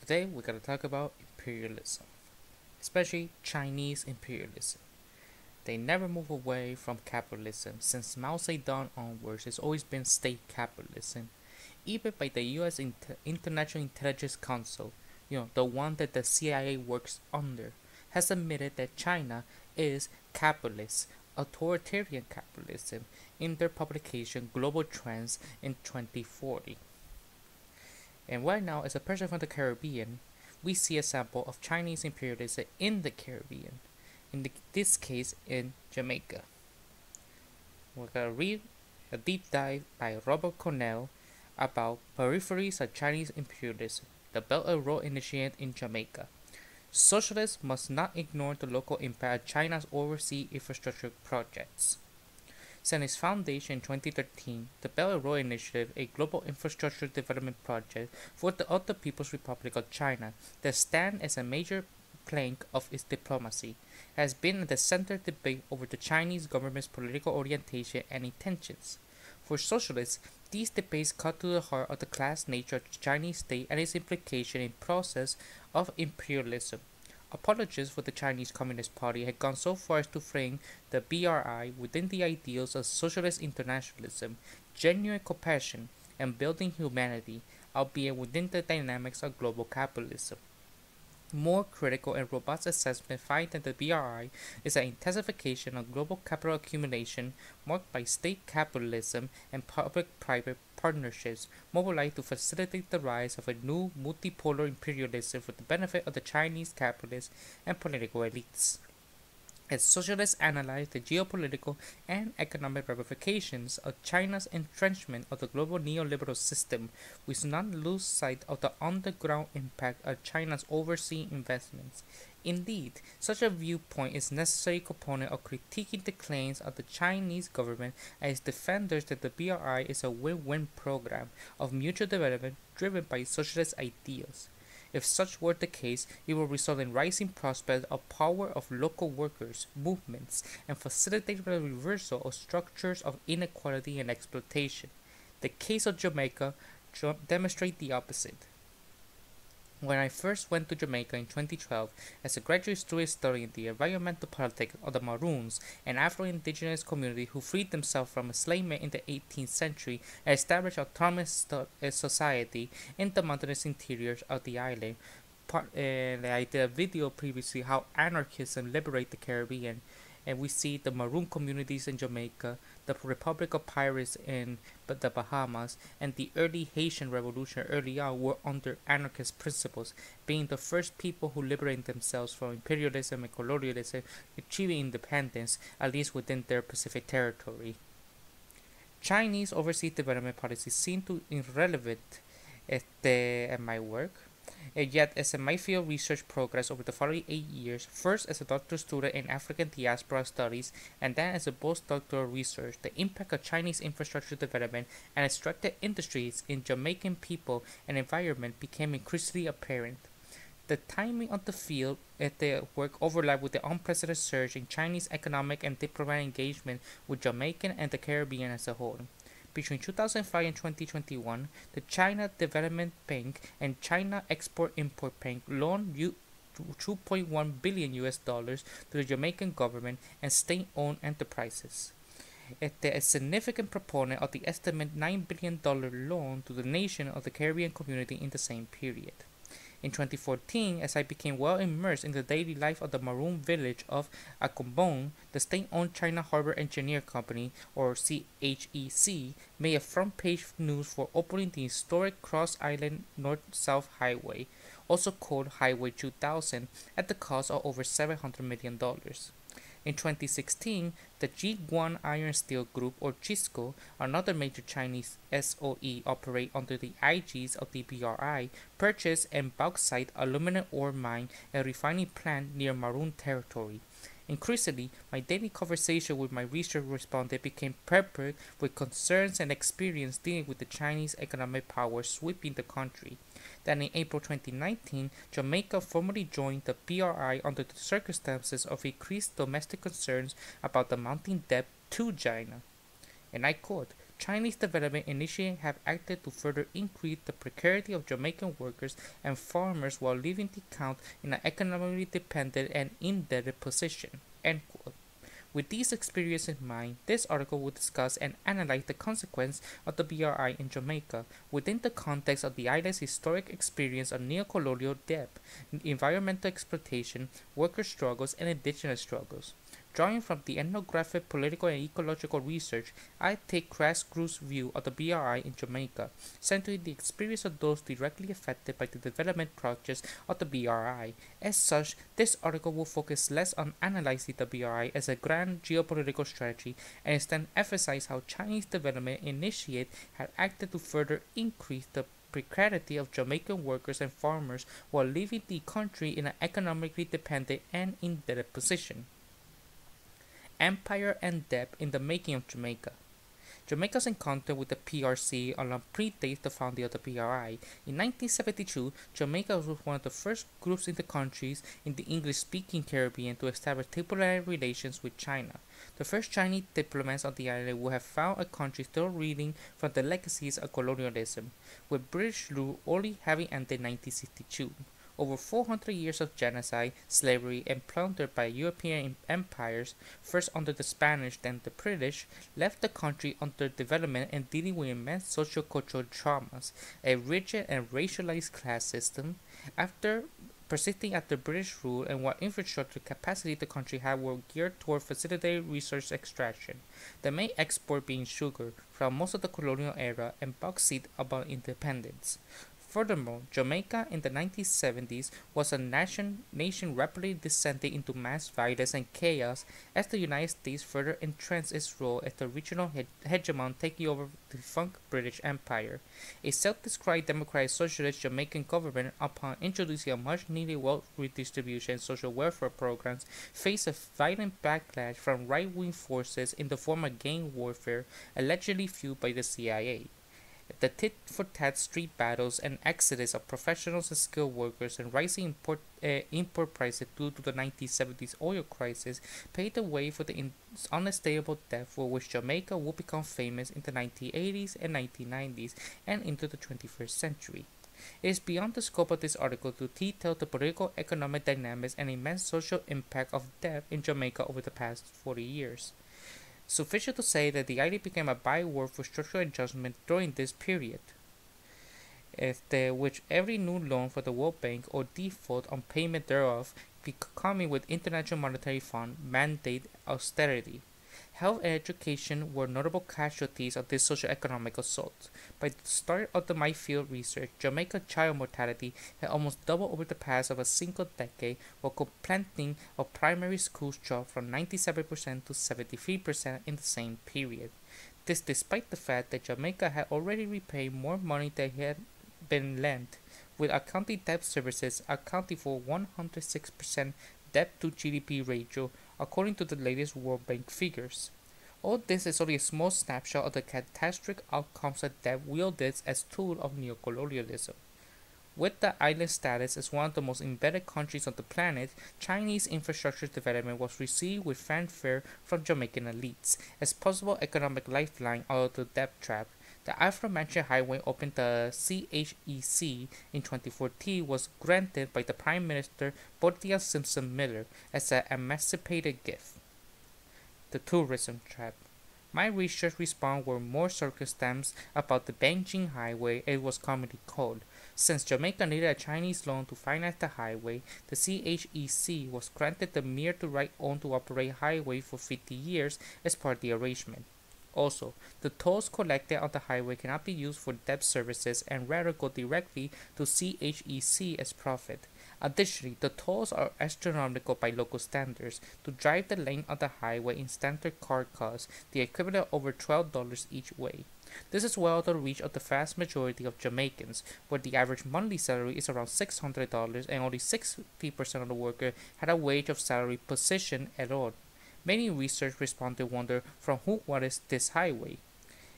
Today we're going to talk about imperialism, especially Chinese imperialism. They never move away from capitalism. Since Mao Zedong onwards, it's always been state capitalism. Even by the U.S. International Intelligence Council, the one that the CIA works under, has admitted that China is capitalist, authoritarian capitalism in their publication Global Trends in 2040. And right now, as a person from the Caribbean, we see a sample of Chinese imperialism in the Caribbean, this case in Jamaica. We're going to read a deep dive by Robert Cornell about peripheries of Chinese imperialism, the Belt and Road Initiative in Jamaica. Socialists must not ignore the local impact of China's overseas infrastructure projects. Since its foundation in 2013, the Belt and Road Initiative, a global infrastructure development project of the People's Republic of China that stands as a major plank of its diplomacy, has been at the center of debate over the Chinese government's political orientation and intentions. For socialists, these debates cut to the heart of the class nature of the Chinese state and its implication in process of imperialism. Apologists for the Chinese Communist Party had gone so far as to frame the BRI within the ideals of socialist internationalism, genuine compassion, and building humanity, albeit within the dynamics of global capitalism. More critical and robust assessment find that the BRI is an intensification of global capital accumulation marked by state capitalism and public-private partnerships mobilized to facilitate the rise of a new multipolar imperialism for the benefit of the Chinese capitalists and political elites. As socialists analyze the geopolitical and economic ramifications of China's entrenchment of the global neoliberal system, we should not lose sight of the underground impact of China's overseas investments. Indeed, such a viewpoint is a necessary component of critiquing the claims of the Chinese government and its defenders that the BRI is a win-win program of mutual development driven by socialist ideals. If such were the case, it would result in rising prospects of power of local workers, movements, and facilitate the reversal of structures of inequality and exploitation. The case of Jamaica demonstrates the opposite. When I first went to Jamaica in 2012 as a graduate student studying the environmental politics of the Maroons, an Afro-Indigenous community who freed themselves from enslavement in the 18th century and established autonomous society in the mountainous interiors of the island. And I did a video previously how anarchism liberated the Caribbean, and we see the Maroon communities in Jamaica, the Republic of Pirates in the Bahamas, and the early Haitian Revolution early on were under anarchist principles, being the first people who liberated themselves from imperialism and colonialism, achieving independence, at least within their Pacific territory. Chinese overseas development policies seem to irrelevant at my work. And yet, as my field research progressed over the following 8 years, first as a doctoral student in African diaspora studies, and then as a postdoctoral research, the impact of Chinese infrastructure development and extractive industries in Jamaican people and environment became increasingly apparent. The timing of the field at the work overlapped with the unprecedented surge in Chinese economic and diplomatic engagement with Jamaica and the Caribbean as a whole. Between 2005 and 2021, the China Development Bank and China Export-Import Bank loaned $2.1 billion to the Jamaican government and state-owned enterprises. A significant proponent of the estimated $9 billion loan to the nation of the Caribbean community in the same period. In 2014, as I became well immersed in the daily life of the Maroon village of Acombong, the state-owned China Harbor Engineer Company, or CHEC, made a front-page news for opening the historic Cross-Island North-South Highway, also called Highway 2000, at the cost of over $700 million. In 2016, the Jiguan Iron Steel Group, or JISCO, another major Chinese SOE operate under the aegis of the BRI, purchased a bauxite aluminum ore mine and refining plant near Maroon territory. Increasingly, my daily conversation with my research respondent became peppered with concerns and experience dealing with the Chinese economic power sweeping the country. Then in April 2019, Jamaica formally joined the BRI under the circumstances of increased domestic concerns about the mounting debt to China. And I quote, Chinese development initiatives have acted to further increase the precarity of Jamaican workers and farmers while leaving the country in an economically dependent and indebted position. End quote. With these experiences in mind, this article will discuss and analyze the consequence of the BRI in Jamaica within the context of the island's historic experience of neocolonial debt, environmental exploitation, worker struggles, and indigenous struggles. Drawing from the ethnographic, political, and ecological research, I take grassroots view of the BRI in Jamaica, centering the experience of those directly affected by the development projects of the BRI. As such, this article will focus less on analyzing the BRI as a grand geopolitical strategy and instead emphasize how Chinese development initiates had acted to further increase the precarity of Jamaican workers and farmers while leaving the country in an economically dependent and indebted position. Empire and Debt in the Making of Jamaica. Jamaica's encounter with the PRC predates the founding of the BRI. In 1972, Jamaica was one of the first groups in the countries in the English-speaking Caribbean to establish diplomatic relations with China. The first Chinese diplomats on the island would have found a country still reeling from the legacies of colonialism, with British rule only having ended in 1962. Over 400 years of genocide, slavery, and plunder by European empires, first under the Spanish, then the British, left the country under development and dealing with immense socio-cultural traumas, a rigid and racialized class system. Persisting after British rule and what infrastructure capacity the country had were geared toward facilitating resource extraction, the main export being sugar from most of the colonial era and bauxite upon independence. Furthermore, Jamaica in the 1970s was a nation rapidly descending into mass violence and chaos as the United States further entrenched its role as the regional hegemon taking over the defunct British Empire. A self-described democratic socialist Jamaican government, upon introducing a much-needed wealth redistribution and social welfare programs, faced a violent backlash from right-wing forces in the form of gang warfare allegedly fueled by the CIA. The tit-for-tat street battles and exodus of professionals and skilled workers and rising import prices due to the 1970s oil crisis paved the way for the unstable debt for which Jamaica would become famous in the 1980s and 1990s and into the 21st century. It is beyond the scope of this article to detail the political economic dynamics and immense social impact of debt in Jamaica over the past 40 years. Sufficient to say that the island became a byword for structural adjustment during this period, which every new loan for the World Bank or default on payment thereof, coming with International Monetary Fund, mandate austerity. Health and education were notable casualties of this socio-economic assault. By the start of my field research, Jamaica's child mortality had almost doubled over the past of a single decade, while completing of primary schools dropped from 97% to 73% in the same period. This despite the fact that Jamaica had already repaid more money than had been lent, with accounting debt services accounting for 106% debt to GDP ratio, according to the latest World Bank figures. All this is only a small snapshot of the catastrophic outcomes of debt wielded as tool of neocolonialism. With the island status as one of the most embedded countries on the planet, Chinese infrastructure development was received with fanfare from Jamaican elites as possible economic lifeline out of the debt trap. The aforementioned highway opened the CHEC in 2014 was granted by the Prime Minister Bothia Simpson Miller as an emancipated gift. The tourism trap. My research response were more circumstances about the Beijing Highway, as it was commonly called. Since Jamaica needed a Chinese loan to finance the highway, the CHEC was granted the mere to right own to operate highway for 50 years as part of the arrangement. Also, the tolls collected on the highway cannot be used for debt services and rather go directly to CHEC as profit. Additionally, the tolls are astronomical by local standards. To drive the length of the highway in standard car costs the equivalent of over $12 each way. This is well out of the reach of the vast majority of Jamaicans, where the average monthly salary is around $600 and only 60% of the workers had a wage of salary position at all. Many research respondents wonder from what is this highway?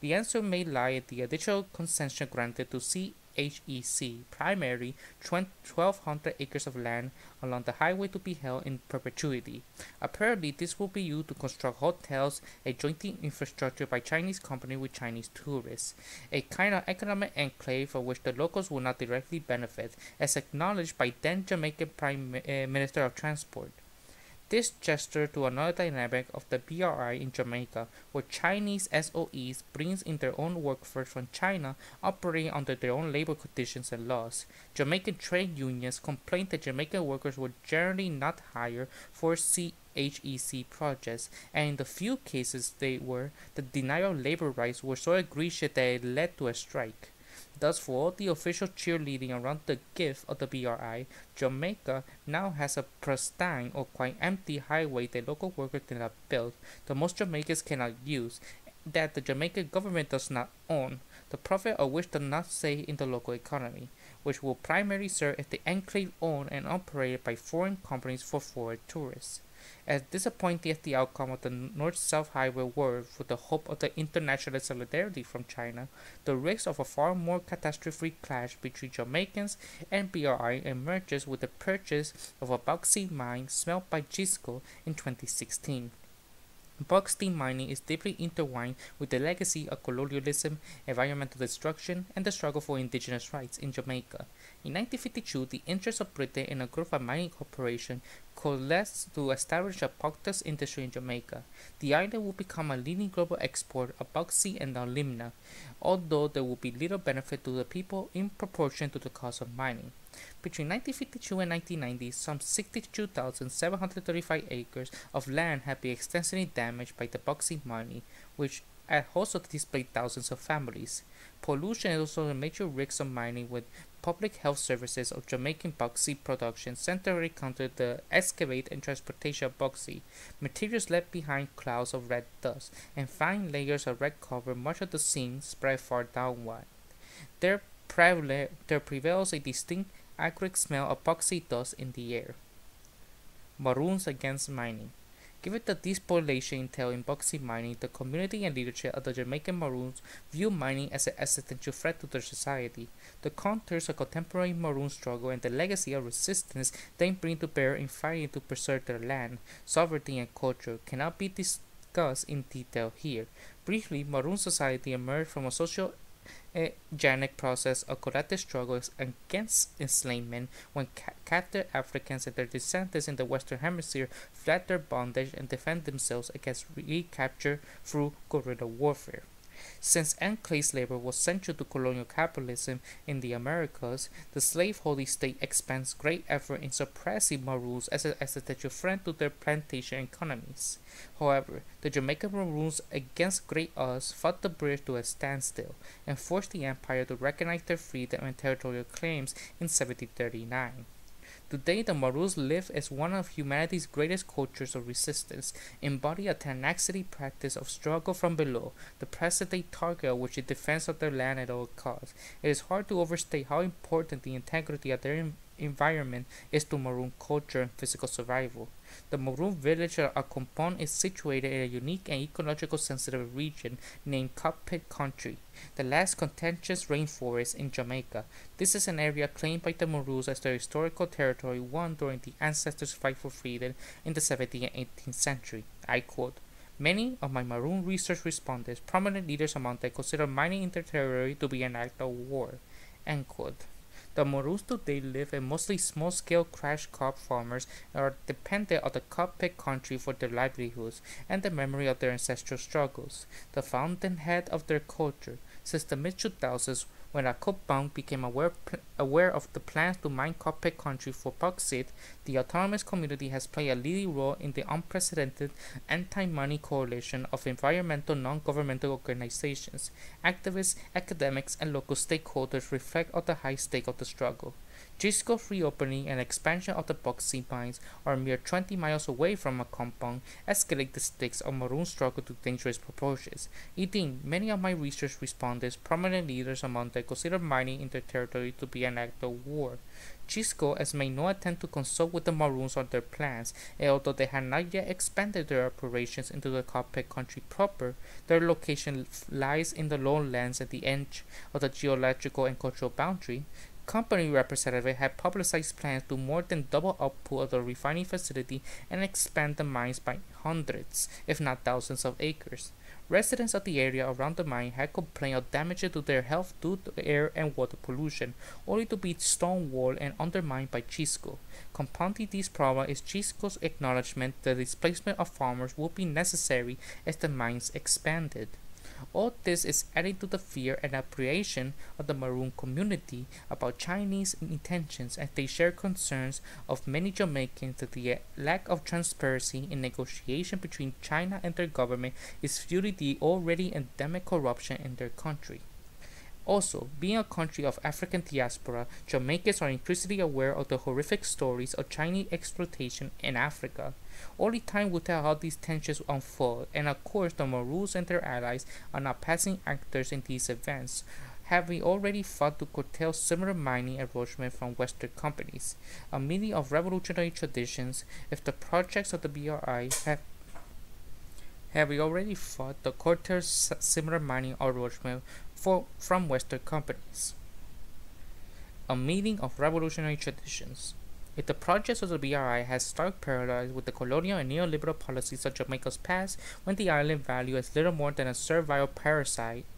The answer may lie in the additional concession granted to CHEC CHEC, primary 1,200 acres of land along the highway to be held in perpetuity. Apparently, this will be used to construct hotels, a joint infrastructure by Chinese company with Chinese tourists, a kind of economic enclave for which the locals will not directly benefit, as acknowledged by then Jamaican Prime Minister of Transport. This gesture to another dynamic of the BRI in Jamaica, where Chinese SOEs brings in their own workforce from China operating under their own labor conditions and laws. Jamaican trade unions complained that Jamaican workers were generally not hired for CHEC projects, and in the few cases they were, the denial of labor rights were so egregious that it led to a strike. Thus, for all the official cheerleading around the gift of the BRI, Jamaica now has a pristine or quite empty highway that local workers did not build, that most Jamaicans cannot use, that the Jamaican government does not own, the profit of which does not stay in the local economy, which will primarily serve as the enclave owned and operated by foreign companies for foreign tourists. As disappointing as the outcome of the North-South Highway were for the hope of the international solidarity from China, the risk of a far more catastrophic clash between Jamaicans and BRI emerges with the purchase of a bauxite mine smelt by Gisco in 2016. Bauxite mining is deeply intertwined with the legacy of colonialism, environmental destruction, and the struggle for indigenous rights in Jamaica. In 1952, the interests of Britain and a group of mining corporations coalesced to establish a bauxite industry in Jamaica. The island will become a leading global exporter of bauxite and alumina, although there will be little benefit to the people in proportion to the cost of mining. Between 1952 and 1990, some 62,735 acres of land have been extensively damaged by the bauxite mining, which had also displaced thousands of families. Pollution is also a major risk of mining, with public health services of Jamaican bauxite production centrally counter the excavate and transportation of bauxite. Materials left behind clouds of red dust, and fine layers of red cover much of the scene spread far downwind. There prevails a distinct acrid smell of bauxite dust in the air. Maroons against mining. Given the despoliation entailed in bauxite mining, the community and leadership of the Jamaican Maroons view mining as an existential threat to their society. The contours of contemporary Maroon struggle and the legacy of resistance they bring to bear in fighting to preserve their land, sovereignty, and culture cannot be discussed in detail here. Briefly, Maroon society emerged from a social organic process of collective struggles against enslavement when captured Africans and their descendants in the Western Hemisphere fled their bondage and defended themselves against recapture through guerrilla warfare. Since enclave labor was central to colonial capitalism in the Americas, the slaveholding state expends great effort in suppressing Maroons as an existential threat to their plantation economies. However, the Jamaican Maroons, against great odds, fought the British to a standstill and forced the empire to recognize their freedom and territorial claims in 1739. Today, the Maroons live as one of humanity's greatest cultures of resistance, embody a tenacity practice of struggle from below, the present-day target of which is defense of their land at all costs. It is hard to overstate how important the integrity of their environment is to Maroon culture and physical survival. The Maroon village of Accompong is situated in a unique and ecologically sensitive region named Cockpit Country, the last contentious rainforest in Jamaica. This is an area claimed by the Maroons as their historical territory won during the ancestors' fight for freedom in the 17th and 18th century. I quote, "Many of my Maroon research respondents, prominent leaders among them, consider mining in their territory to be an act of war." End quote. The Maroons today live as mostly small-scale crash crop farmers and are dependent on the Cockpit country for their livelihoods and the memory of their ancestral struggles, the fountainhead of their culture. Since the mid-2000s, when Accompong became aware of the plans to mine Cockpit country for bauxite, the autonomous community has played a leading role in the unprecedented anti-mining coalition of environmental non-governmental organizations. Activists, academics, and local stakeholders reflect on the high stake of the struggle. Gisco's reopening and expansion of the bauxite mines are a mere 20 miles away from Accompong, escalate the stakes of Maroon struggle to dangerous proportions. Indeed, many of my research respondents, prominent leaders among them, consider mining in their territory to be an act of war. Chisco has made no attempt to consult with the Maroons on their plans, and although they had not yet expanded their operations into the Copec country proper, their location lies in the lowlands at the edge of the geological and cultural boundary. Company representatives had publicized plans to more than double output of the refining facility and expand the mines by hundreds, if not thousands of acres. Residents of the area around the mine had complained of damages to their health due to air and water pollution, only to be stonewalled and undermined by Chisco. Compounding these problems is Chisco's acknowledgement that the displacement of farmers would be necessary as the mines expanded. All this is adding to the fear and apprehension of the Maroon community about Chinese intentions, as they share concerns of many Jamaicans that the lack of transparency in negotiation between China and their government is fueling the already endemic corruption in their country. Also, being a country of African diaspora, Jamaicans are increasingly aware of the horrific stories of Chinese exploitation in Africa. Only time will tell how these tensions unfold, and of course the Maroons and their allies are not passing actors in these events, having already fought to curtail similar mining encroachment from Western companies. A meaning of revolutionary traditions, if the projects of the BRI have already fought to curtail similar mining encroachment from Western companies. A meeting of revolutionary traditions. If the projects of the BRI has stark parallels with the colonial and neoliberal policies of Jamaica's past, when the island valued as little more than a servile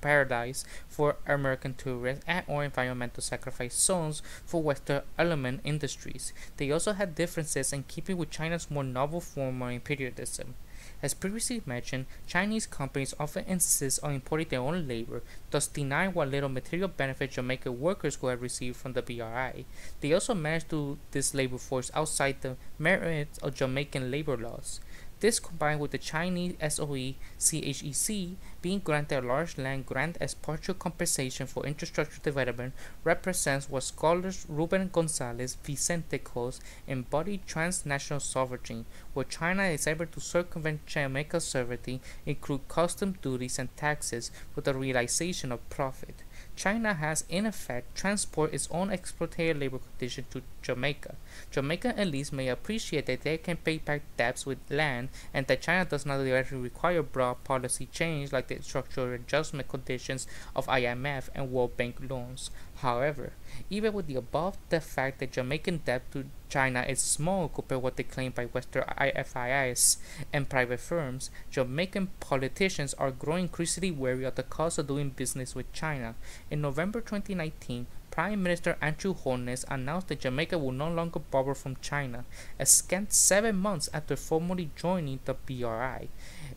paradise for American tourists and or environmental sacrifice zones for Western element industries, they also had differences in keeping with China's more novel form of imperialism. As previously mentioned, Chinese companies often insist on importing their own labor, thus denying what little material benefit Jamaican workers could have received from the BRI. They also managed to this labor force outside the merits of Jamaican labor laws. This, combined with the Chinese SOE CHEC being granted a large land grant as partial compensation for infrastructure development, represents what scholars Ruben Gonzalez Vicente calls embodied transnational sovereignty, where China is able to circumvent Jamaica's sovereignty, include custom duties and taxes, with the realization of profit. China has, in effect, transported its own exploitative labor conditions to Jamaica. Jamaican elites may appreciate that they can pay back debts with land and that China does not directly require broad policy change like the structural adjustment conditions of IMF and World Bank loans. However, even with the fact that Jamaican debt to China is small compared to what they claim by Western IFIs and private firms, Jamaican politicians are growing increasingly wary of the cost of doing business with China. In November 2019, Prime Minister Andrew Holness announced that Jamaica will no longer borrow from China, a scant 7 months after formally joining the BRI.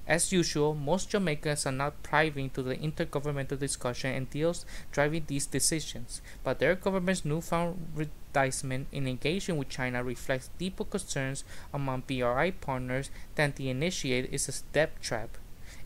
As usual, most Jamaicans are not privy to the intergovernmental discussion and deals driving these decisions, but their government's newfound reticence in engaging with China reflects deeper concerns among BRI partners that the initiative is a debt trap.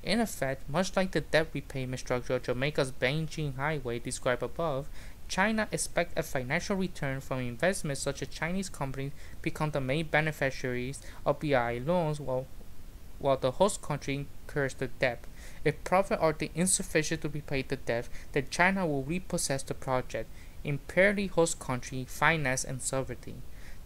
In effect, much like the debt repayment structure of Jamaica's Beijing Highway described above, China expects a financial return from investments such as Chinese companies become the main beneficiaries of BRI loans while the host country incurs the debt. If profits are insufficient to repay the debt, then China will repossess the project, impairing host country finance and sovereignty.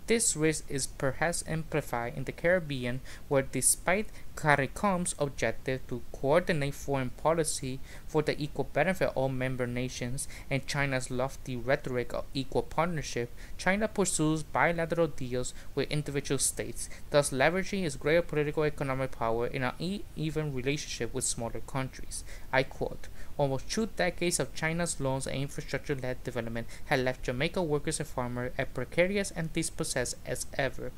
This risk is perhaps amplified in the Caribbean, where despite CARICOM's objective to coordinate foreign policy for the equal benefit of all member nations and China's lofty rhetoric of equal partnership, China pursues bilateral deals with individual states, thus leveraging its greater political economic power in an uneven relationship with smaller countries. I quote, "Almost 2 decades of China's loans and infrastructure-led development had left Jamaica workers and farmers as precarious and dispossessed as ever."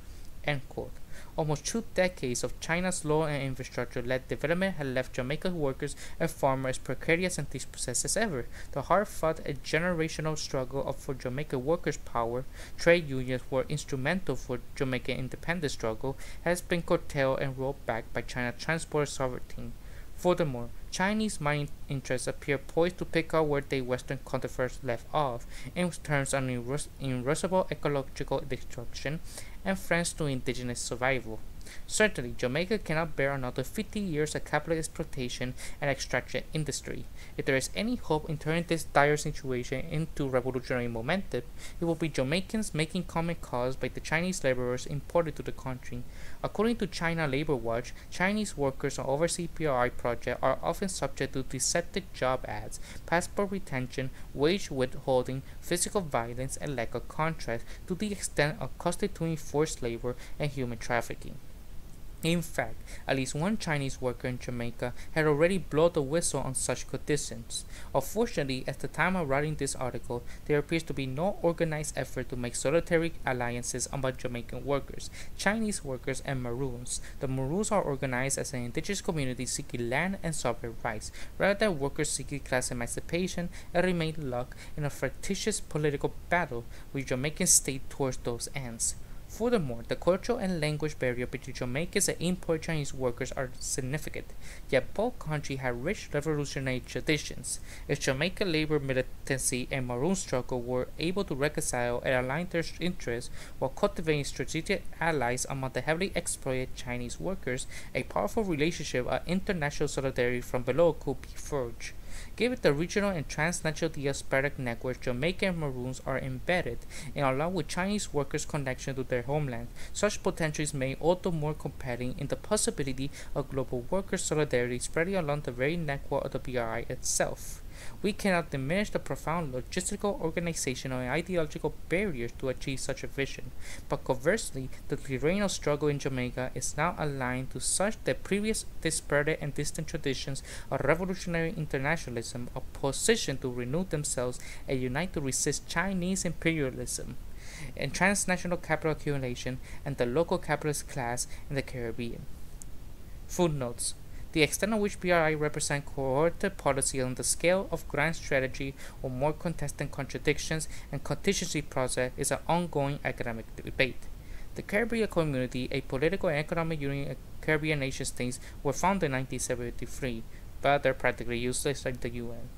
End quote. Almost 2 decades of China's loan and infrastructure-led development had left Jamaican workers and farmers precarious and dispossessed as ever. The hard-fought and generational struggle for Jamaican workers' power, trade unions were instrumental for Jamaican independence struggle, has been curtailed and rolled back by China's transport sovereignty. Furthermore, Chinese mining interests appear poised to pick up where their Western counterparts left off in terms of irreversible ecological destruction and threats to indigenous survival. Certainly, Jamaica cannot bear another 50 years of capital exploitation and extraction industry. If there is any hope in turning this dire situation into revolutionary momentum, it will be Jamaicans making common cause by the Chinese laborers imported to the country. According to China Labor Watch, Chinese workers on overseas PRI projects are often subject to deceptive job ads, passport retention, wage withholding, physical violence, and lack of contracts to the extent of constituting forced labor and human trafficking. In fact, at least one Chinese worker in Jamaica had already blown the whistle on such conditions. Unfortunately, at the time of writing this article, there appears to be no organized effort to make solitary alliances among Jamaican workers, Chinese workers, and Maroons. The Maroons are organized as an indigenous community seeking land and sovereign rights, rather than workers seeking class emancipation, and remain locked in a fictitious political battle with Jamaican state towards those ends. Furthermore, the cultural and language barrier between Jamaicans and import Chinese workers are significant, yet both countries have rich revolutionary traditions. If Jamaican labor militancy and Maroon struggle were able to reconcile and align their interests while cultivating strategic allies among the heavily exploited Chinese workers, a powerful relationship of international solidarity from below could be forged. Given the regional and transnational diasporic networks Jamaican Maroons are embedded in, along with Chinese workers' connection to their homeland, such potential is made all the more compelling in the possibility of global worker solidarity spreading along the very network of the BRI itself. We cannot diminish the profound logistical, organizational, and ideological barriers to achieve such a vision, but conversely, the terrain of struggle in Jamaica is now aligned to such that previous disparate and distant traditions of revolutionary internationalism are positioned to renew themselves and unite to resist Chinese imperialism and transnational capital accumulation and the local capitalist class in the Caribbean. Footnotes: the extent to which BRI represent coordinated policy on the scale of grand strategy or more contested contradictions and contingency process is an ongoing academic debate. The Caribbean Community, a political and economic union of Caribbean nation states, were founded in 1973, but they're practically useless like the UN.